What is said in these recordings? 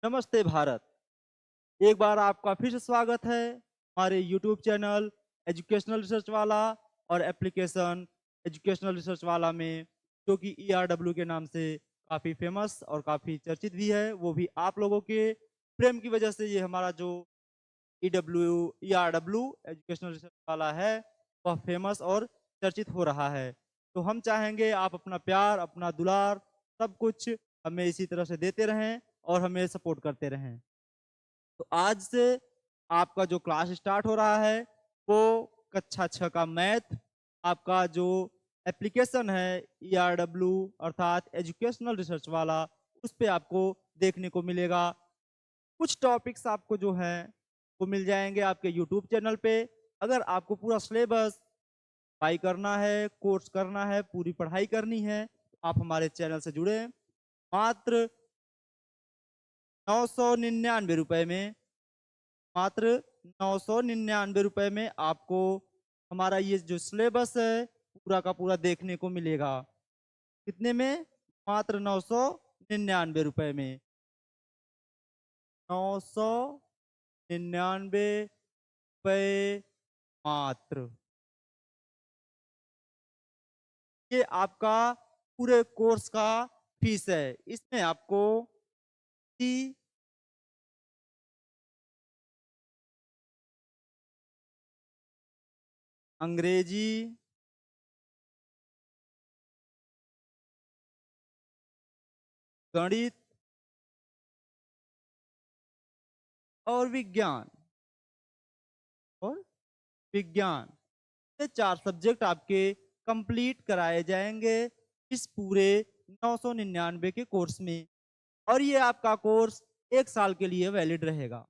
नमस्ते भारत। एक बार आपका फिर से स्वागत है हमारे यूट्यूब चैनल एजुकेशनल रिसर्च वाला और एप्लीकेशन एजुकेशनल रिसर्च वाला में, जो कि ERW के नाम से काफ़ी फेमस और काफ़ी चर्चित भी है। वो भी आप लोगों के प्रेम की वजह से ये हमारा जो ERW एजुकेशनल रिसर्च वाला है वह फेमस और चर्चित हो रहा है। तो हम चाहेंगे आप अपना प्यार, अपना दुलार, सब कुछ हमें इसी तरह से देते रहें और हमें सपोर्ट करते रहें। तो आज से आपका जो क्लास स्टार्ट हो रहा है वो कक्षा 6 का मैथ, आपका जो एप्लीकेशन है ERW अर्थात एजुकेशनल रिसर्च वाला, उस पे आपको देखने को मिलेगा। कुछ टॉपिक्स आपको जो हैं वो मिल जाएंगे आपके यूट्यूब चैनल पे। अगर आपको पूरा सिलेबस पढ़ाई करना है, कोर्स करना है, पूरी पढ़ाई करनी है, तो आप हमारे चैनल से जुड़े। मात्र 999 में, मात्र 999 रुपए में आपको हमारा ये जो सिलेबस है पूरा का पूरा देखने को मिलेगा। कितने में? मात्र 999 में। 999 मात्र। ये आपका पूरे कोर्स का फीस है। इसमें आपको हिंदी, अंग्रेजी, गणित और और विज्ञान, ये 4 सब्जेक्ट आपके कंप्लीट कराए जाएंगे इस पूरे 999 के कोर्स में। और ये आपका कोर्स 1 साल के लिए वैलिड रहेगा।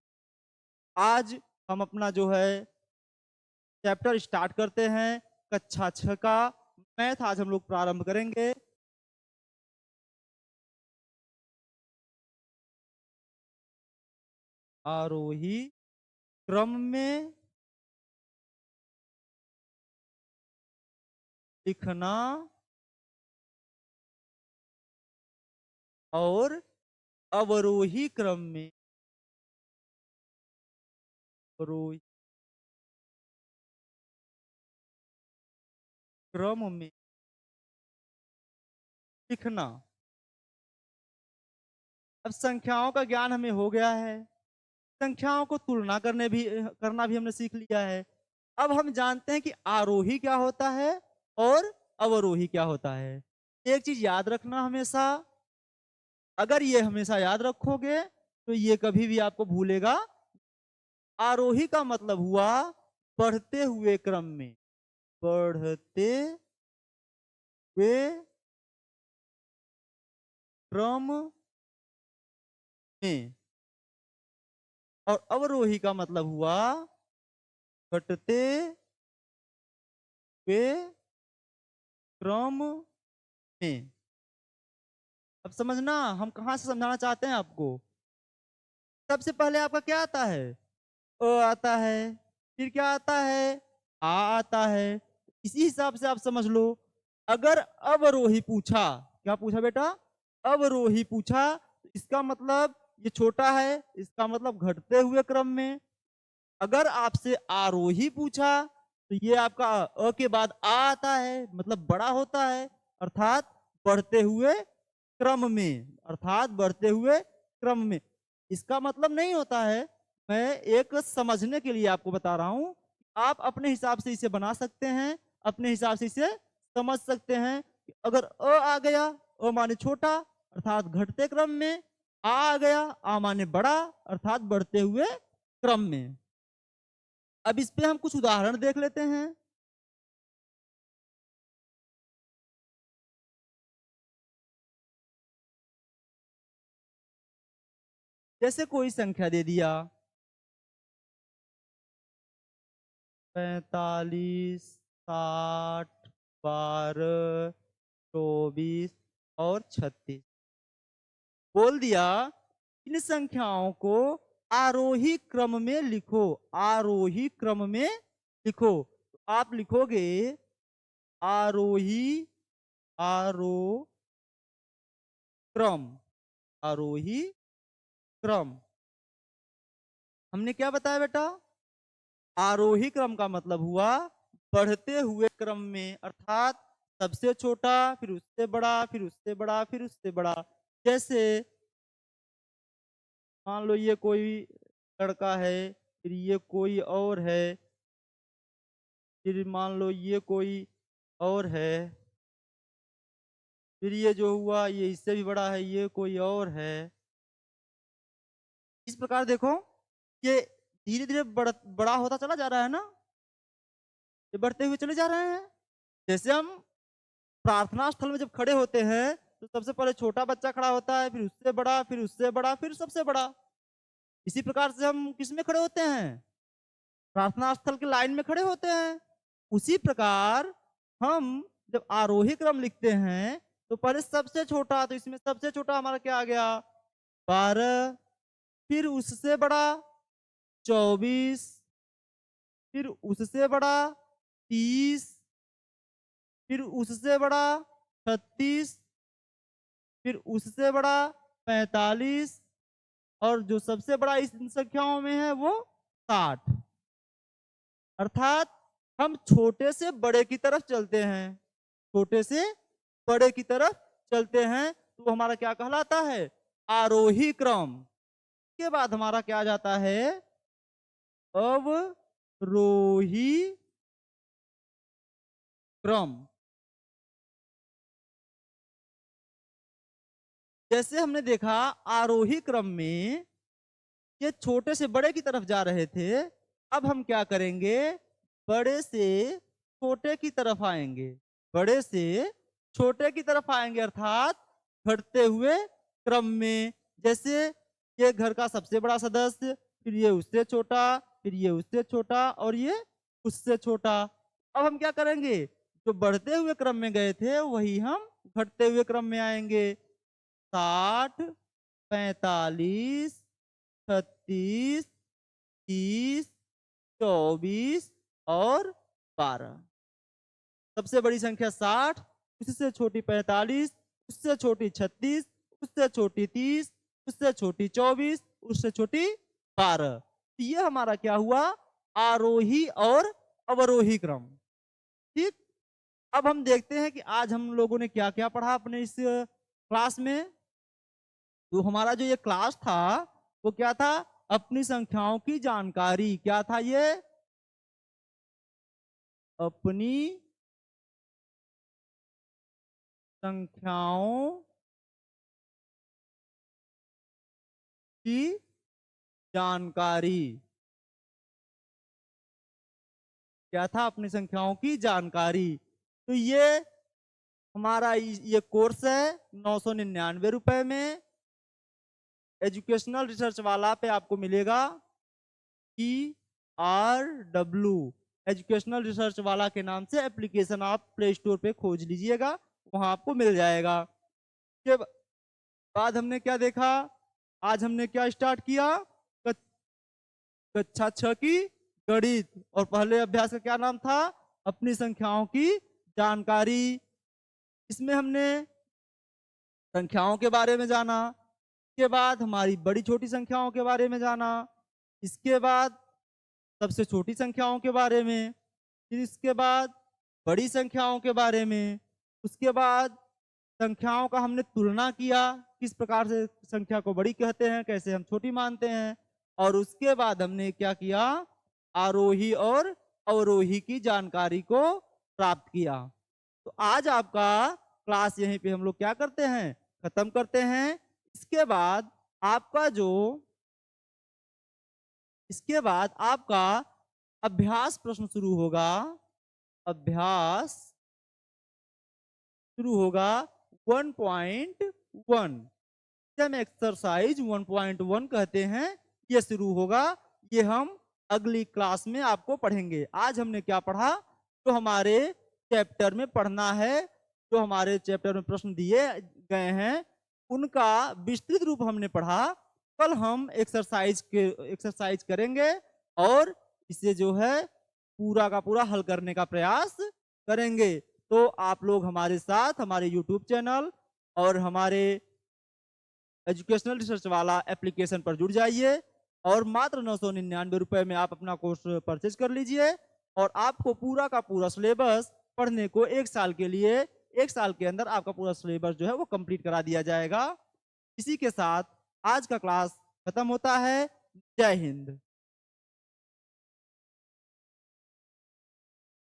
आज हम अपना जो है चैप्टर स्टार्ट करते हैं कक्षा 6 का मैथ। आज हम लोग प्रारंभ करेंगे। आरोही क्रम में लिखना और अवरोही क्रम में अवरोही क्रम में लिखना। अब संख्याओं का ज्ञान हमें हो गया है, संख्याओं को तुलना करना भी हमने सीख लिया है। अब हम जानते हैं कि आरोही क्या होता है और अवरोही क्या होता है। एक चीज याद रखना हमेशा, अगर ये हमेशा याद रखोगे तो ये कभी भी आपको भूलेगा। आरोही का मतलब हुआ बढ़ते हुए क्रम में, बढ़ते हुए क्रम में। और अवरोही का मतलब हुआ घटते हुए क्रम में। अब समझना हम कहां से समझाना चाहते हैं आपको। सबसे पहले आपका क्या आता है? अ आता है। फिर क्या आता है? आ आता है। इसी हिसाब से आप समझ लो। अगर अवरोही पूछा, क्या पूछा बेटा? अवरोही पूछा, तो इसका मतलब ये छोटा है, इसका मतलब घटते हुए क्रम में। अगर आपसे आरोही पूछा तो ये आपका अ के बाद आ आता है, मतलब बड़ा होता है, अर्थात बढ़ते हुए क्रम में, अर्थात बढ़ते हुए क्रम में। इसका मतलब नहीं होता है, मैं एक समझने के लिए आपको बता रहा हूं। आप अपने हिसाब से इसे बना सकते हैं, अपने हिसाब से इसे समझ सकते हैं। अगर आ गया, अ माने छोटा अर्थात घटते क्रम में, आ गया, आ माने बड़ा अर्थात बढ़ते हुए क्रम में। अब इस पे हम कुछ उदाहरण देख लेते हैं। जैसे कोई संख्या दे दिया 45, 60, 12, 24 और 36। बोल दिया इन संख्याओं को आरोही क्रम में लिखो, आरोही क्रम में लिखो। तो आप लिखोगे आरोही, आरो क्रम, आरोही क्रम। हमने क्या बताया बेटा? आरोही क्रम का मतलब हुआ बढ़ते हुए क्रम में, अर्थात सबसे छोटा, फिर उससे बड़ा, फिर उससे बड़ा, फिर उससे बड़ा। जैसे मान लो ये कोई लड़का है, फिर ये कोई और है, फिर मान लो ये कोई और है, फिर ये जो हुआ ये इससे भी बड़ा है, ये कोई और है। इस प्रकार देखो, ये धीरे धीरे बड़ा होता चला जा रहा है ना, ये बढ़ते हुए चले जा रहे हैं। जैसे हम प्रार्थना स्थल में जब खड़े होते हैं तो सबसे पहले छोटा बच्चा खड़ा होता है, फिर उससे बड़ा, फिर उससे बड़ा, फिर सबसे बड़ा। इसी प्रकार से हम किस में खड़े होते हैं? प्रार्थना स्थल की लाइन में खड़े होते हैं। उसी प्रकार हम जब आरोही क्रम लिखते हैं तो पहले सबसे छोटा, तो इसमें सबसे छोटा हमारा क्या आ गया? 12, फिर उससे बड़ा 24, फिर उससे बड़ा 30, फिर उससे बड़ा 36, फिर उससे बड़ा 45, और जो सबसे बड़ा इस इन संख्याओं में है वो 60। अर्थात हम छोटे से बड़े की तरफ चलते हैं, छोटे से बड़े की तरफ चलते हैं, तो वो हमारा क्या कहलाता है? आरोही क्रम। के बाद हमारा क्या आ जाता है? अवरोही क्रम। जैसे हमने देखा आरोही क्रम में ये छोटे से बड़े की तरफ जा रहे थे, अब हम क्या करेंगे? बड़े से छोटे की तरफ आएंगे, बड़े से छोटे की तरफ आएंगे, अर्थात घटते हुए क्रम में। जैसे ये घर का सबसे बड़ा सदस्य, फिर ये उससे छोटा, फिर ये उससे छोटा, और ये उससे छोटा। अब हम क्या करेंगे? जो बढ़ते हुए क्रम में गए थे वही हम घटते हुए क्रम में आएंगे। 60, 45, 36, 30, 24 और 12। सबसे बड़ी संख्या 60, उससे छोटी 45, उससे छोटी 36, उससे छोटी 30, उससे छोटी 24, उससे छोटी 12। तो ये हमारा क्या हुआ? आरोही और अवरोही क्रम। ठीक। अब हम देखते हैं कि आज हम लोगों ने क्या क्या पढ़ा अपने इस क्लास में। तो हमारा जो ये क्लास था वो क्या था? अपनी संख्याओं की जानकारी। क्या था ये? अपनी संख्याओं की जानकारी। क्या था? अपनी संख्याओं की जानकारी। तो ये हमारा ये कोर्स है 999 रुपए में। एजुकेशनल रिसर्च वाला पे आपको मिलेगा ERW, एजुकेशनल रिसर्च वाला के नाम से एप्लीकेशन आप प्ले स्टोर पे खोज लीजिएगा, वहां आपको मिल जाएगा। के बाद हमने क्या देखा? आज हमने क्या स्टार्ट किया? कक्षा 6 की गणित। और पहले अभ्यास का क्या नाम था? अपनी संख्याओं की जानकारी। इसमें हमने संख्याओं के बारे में जाना, इसके बाद हमारी बड़ी छोटी संख्याओं के बारे में जाना, इसके बाद सबसे छोटी संख्याओं के बारे में, फिर इसके बाद बड़ी संख्याओं के बारे में, उसके बाद संख्याओं का हमने तुलना किया, किस प्रकार से संख्या को बड़ी कहते हैं, कैसे हम छोटी मानते हैं, और उसके बाद हमने क्या किया? आरोही और अवरोही की जानकारी को प्राप्त किया। तो आज आपका क्लास यहीं पे हम लोग क्या करते हैं? खत्म करते हैं। इसके बाद आपका जो इसके बाद आपका अभ्यास प्रश्न शुरू होगा। अभ्यास शुरू होगा 1.1, हम एक्सरसाइज 1.1 कहते हैं, ये शुरू होगा। ये हम अगली क्लास में आपको पढ़ेंगे। आज हमने क्या पढ़ा? जो हमारे चैप्टर में पढ़ना है, जो हमारे चैप्टर में प्रश्न दिए गए हैं उनका विस्तृत रूप हमने पढ़ा। कल हम एक्सरसाइज करेंगे और इसे जो है पूरा का पूरा हल करने का प्रयास करेंगे। तो आप लोग हमारे साथ हमारे YouTube चैनल और हमारे एजुकेशनल रिसर्च वाला एप्लीकेशन पर जुड़ जाइए और मात्र 999 रुपए में आप अपना कोर्स परचेज कर लीजिए और आपको पूरा का पूरा सिलेबस पढ़ने को 1 साल के लिए 1 साल के अंदर आपका पूरा सिलेबस जो है वो कंप्लीट करा दिया जाएगा। इसी के साथ आज का क्लास खत्म होता है। जय हिंद।